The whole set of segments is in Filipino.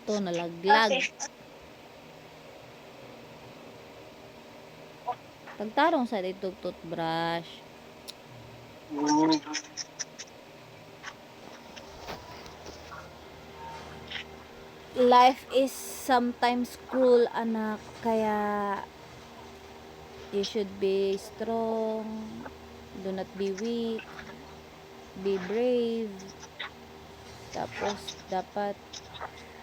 to nalaglag. Pagtarong sa itong toothbrush. Life is sometimes cruel, anak, kaya you should be strong, do not be weak, be brave. Tapos dapat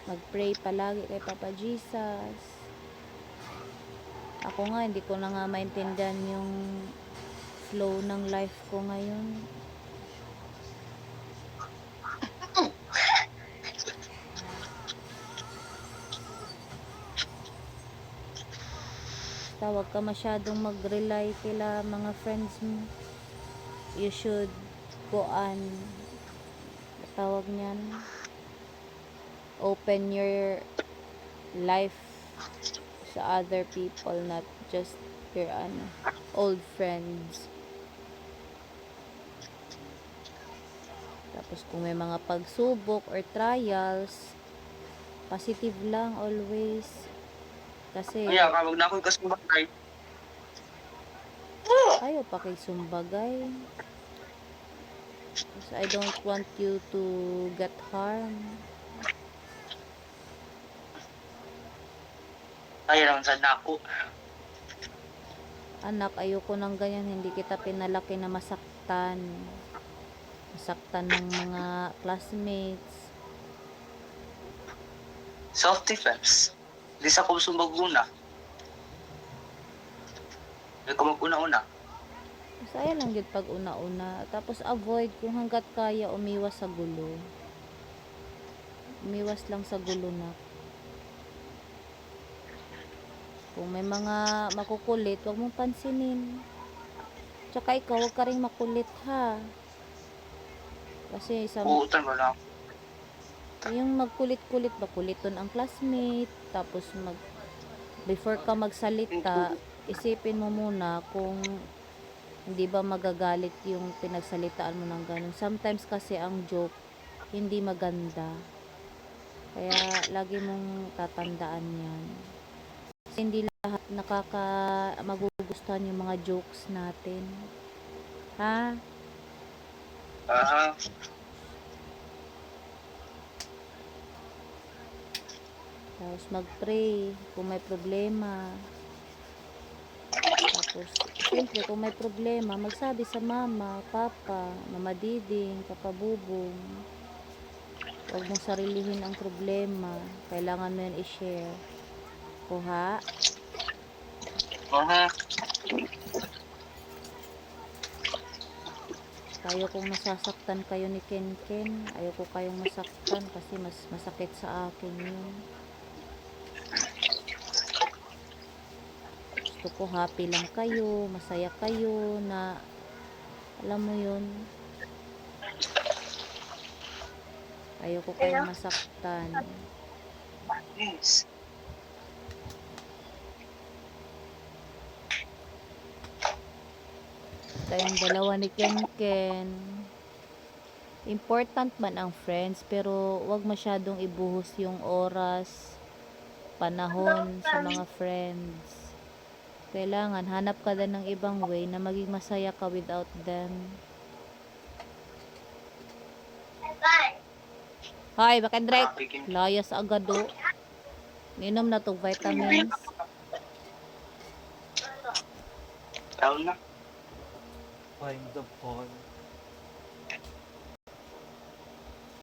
mag-pray palagi kay Papa Jesus. Ako nga hindi ko na nga maintindihan yung flow ng life ko ngayon. Huwag ka masyadong mag-rely kila mga friends mo. You should go on, tawag niyan, open your life sa other people, not just your old friends. Tapos kung may mga pagsubok or trials, positive lang always. Kasi kawag na ako kasumbagay. Ayaw pa kay sumbagay. Because I don't want you to get harm. Ayaw lang sa dako. Anak, ayoko ng ganyan. Hindi kita pinalaki na masaktan. Masaktan ng mga classmates. Self-defense. Di sa ko sumbag-una. Di ko mag-una-una. Masaya lang yun pag una-una. Tapos avoid kung hanggat kaya umiwas sa gulo. Umiwas lang sa gulo na. Kung may mga makukulit, huwag mong pansinin. Tsaka ikaw, huwag ka rin makulit, ha? Kasi Uutan mo lang. yung magkulit-kulit ba, kuliton ang classmate, tapos before ka magsalita, isipin mo muna kung hindi ba magagalit yung pinagsalitaan mo ng ganun. Sometimes kasi ang joke hindi maganda, kaya lagi mong tatandaan yan. Kasi hindi lahat magugustuhan yung mga jokes natin, ha? Tapos mag-pray kung may problema. Tapos, siyempre, kung may problema, magsabi sa mama, papa, mama diding, papa bubong. Huwag mong sarilihin ang problema. Kailangan mo yan i-share. Kuha? Tayo kung nasasaktan kayo ni Ken Ken, ayoko kayong masaktan kasi mas masakit sa akin yun. Gusto ko happy lang kayo, masaya kayo, na alam mo yun, ayoko kayong masaktan. Kayong dalawa ni Ken Ken, important man ang friends, pero wag masyadong ibuhos yung oras, panahon sa mga friends. Kailangan hanap ka din ng ibang way na maging masaya ka without them. Hoy, bakit Drake? Layas agad o. Minom na to vitamins. Tawag na. Find the ball.